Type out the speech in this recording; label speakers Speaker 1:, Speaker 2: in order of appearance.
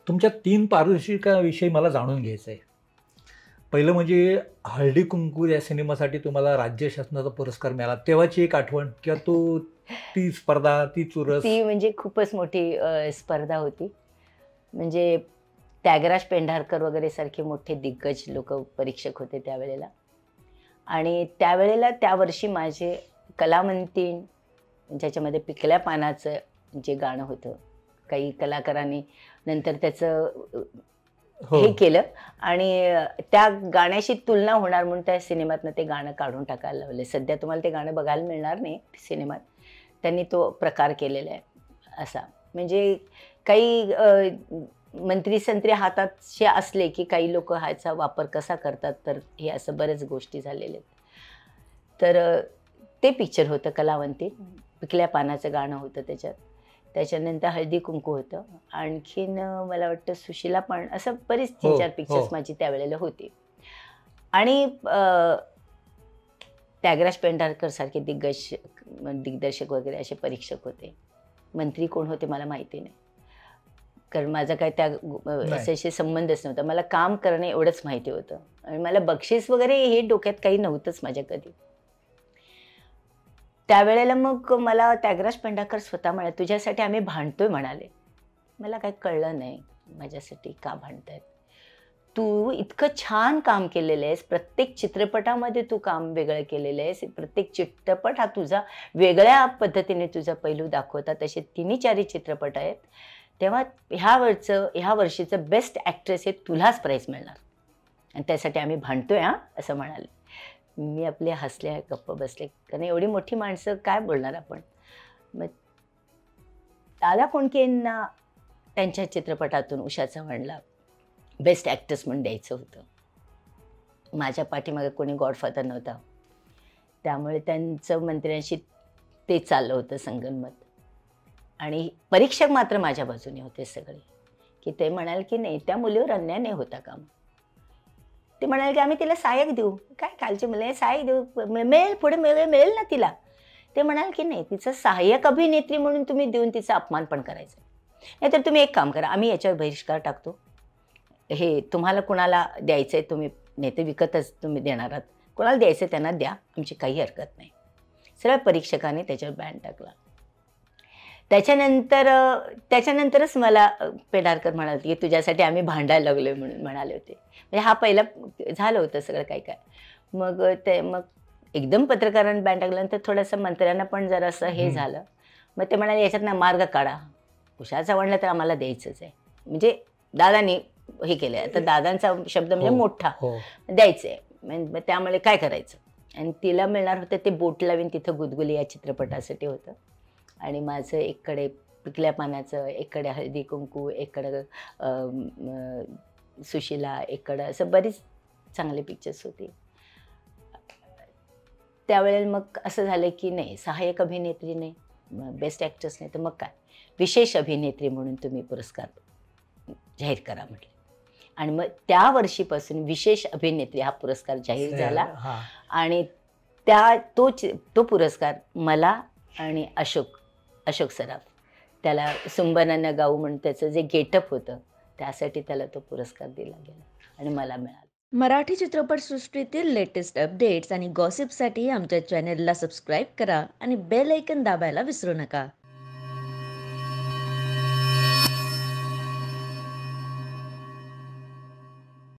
Speaker 1: तुमच्या 3 पारितोषिकाविषयी मला जाणून घ्यायचं आहे. पहिलं म्हणजे हळदी कुंकू या सिनेमासाठी तुम्हाला राज्य शासनाचा पुरस्कार मिळाला. तेव्हाची एक आठवण किंवा ती स्पर्धा, ती चुरस.
Speaker 2: ती म्हणजे खूपच मोठी स्पर्धा होती. म्हणजे त्यागराज पेंढारकर वगैरे सारखे मोठे दिग्गज लोकं परीक्षक होते त्यावेळेला. आणि त्यावेळेला त्या वर्षी माझे कलावंतीण ज्याच्यामध्ये पिकल्या पानाचं जे गाणं होतं, काही कलाकारांनी नंतर त्याचं
Speaker 1: हो.
Speaker 2: हे केलं आणि त्या गाण्याशी तुलना होणार म्हणून त्या सिनेमातनं ते गाणं काढून टाकायला लावलं. सध्या तुम्हाला ते गाणं बघायला मिळणार नाही सिनेमात. त्यांनी तो प्रकार केलेला आहे असा. म्हणजे काही मंत्री-संत्री हातातचे असले, की काही लोकं ह्याचा वापर कसा करतात, तर हे असं बऱ्याच गोष्टी झालेल्या आहेत. तर ते पिक्चर होतं कलावंतीण. पिकल्या पानाचं गाणं होतं त्याच्यात. त्याच्यानंतर हळदी कुंकू होतं. आणखीन मला वाटतं सुशिला पण असं बरीच 3-4 पिक्चर्स माझी त्यावेळेला होती. आणि त्यागराज पेंढारकर सारखे दिग्दर्शक वगैरे असे परीक्षक होते. मंत्री कोण होते मला माहिती नाही. कारण माझा काही त्या याच्याशी संबंधच नव्हता. मला काम करणे एवढंच माहिती होतं आणि मला बक्षीस वगैरे हे डोक्यात काही नव्हतंच माझ्या कधी. त्यावेळेला मग मला त्यागराज पेंढारकर स्वतः म्हणाले, "तुझ्यासाठी आम्ही भांडतोय" म्हणाले. मला काही कळलं नाही माझ्यासाठी का भांडतायत. तू इतकं छान काम केलेलं आहेस, प्रत्येक चित्रपटामध्ये तू काम वेगळं केलेलं आहेस. प्रत्येक चित्रपट हा तुझा वेगळ्या पद्धतीने तुझा पैलू दाखवतात. असे 3-4 चित्रपट आहेत. तेव्हा ह्या वर्षीचं बेस्ट ॲक्ट्रेस हे तुलाच प्राईज मिळणार आणि त्यासाठी आम्ही भांडतोय हां, असं म्हणाले. मी आपले हसले, गप्प बसले. कारण एवढी मोठी माणसं काय बोलणार आपण. मग दादा कोंडकेंना त्यांच्या चित्रपटातून उषा चव्हाणला बेस्ट ॲक्ट्रेस म्हणून द्यायचं होतं. माझ्या पाठीमागे कोणी गॉडफादर नव्हता. त्यामुळे त्यांचं मंत्र्यांशी ते चाललं होतं संगनमत. आणि परीक्षक मात्र माझ्या बाजूने होते सगळे, की ते म्हणाले की नाही त्या मुलीवर अन्याय नाही होता कामा. ते म्हणाले की आम्ही तिला सहाय्यक देऊ. काय कालची मुलं सहाय्यक देऊ मिळेल, पुढे मिळेल ना तिला. ते म्हणाले की नाही तिचं सहाय्यक अभिनेत्री म्हणून तुम्ही देऊन तिचा अपमान पण करायचा. नाहीतर तुम्ही एक काम करा, आम्ही याच्यावर बहिष्कार टाकतो. हे तुम्हाला कुणाला द्यायचं आहे तुम्ही नेते विकतच तुम्ही देणार आहात. कोणाला द्यायचं त्यांना द्या, आमची काही हरकत नाही. सरळ परीक्षकाने त्याच्यावर बॅन टाकला. त्याच्यानंतरच मला पेंढारकर म्हणाले की तुझ्यासाठी आम्ही भांडायला लागलोय म्हणून म्हणाले होते. म्हणजे हा पहिला झालं होतं सगळं काय. मग एकदम पत्रकारांनी बॅन टाकल्यानंतर थोडंसं मंत्र्यांना पण जरासं हे झालं. मग ते म्हणाले याच्यातनं मार्ग काढा. उषा चव्हाणला तर आम्हाला द्यायचंच आहे. म्हणजे दादांनी हे केलं आहे. आता दादांचा शब्द म्हणजे मोठा द्यायचं आहे. मग त्यामुळे काय करायचं. आणि तिला मिळणार होतं ते बोट लावीन तिथं गुदगुली या चित्रपटासाठी होतं. आणि माझं एककडे पिकल्या पानाचं, एककडे हळदी कुंकू, एककडं सुशिला, एककडं असं बरीच चांगले पिक्चर्स होते. त्यावेळेला मग असं झालं की नाही सहाय्यक अभिनेत्री नाही, बेस्ट ॲक्ट्रेस नाही तर मग काय विशेष अभिनेत्री म्हणून तुम्ही पुरस्कार जाहीर करा म्हटले. आणि मग त्या वर्षीपासून विशेष अभिनेत्री हा पुरस्कार जाहीर झाला. आणि तो पुरस्कार मला आणि अशोक सराफ त्याला सुंबनानं गाऊ म्हणून त्याचं जे गेटअप होतं त्यासाठी त्याला तो पुरस्कार दिला गेला आणि मला मिळाला.
Speaker 3: मराठी चित्रपटसृष्टीतील लेटेस्ट अपडेट्स आणि गॉसिपसाठी आमच्या चॅनेलला सबस्क्राईब करा आणि बेल ऐकन दाबायला विसरू नका.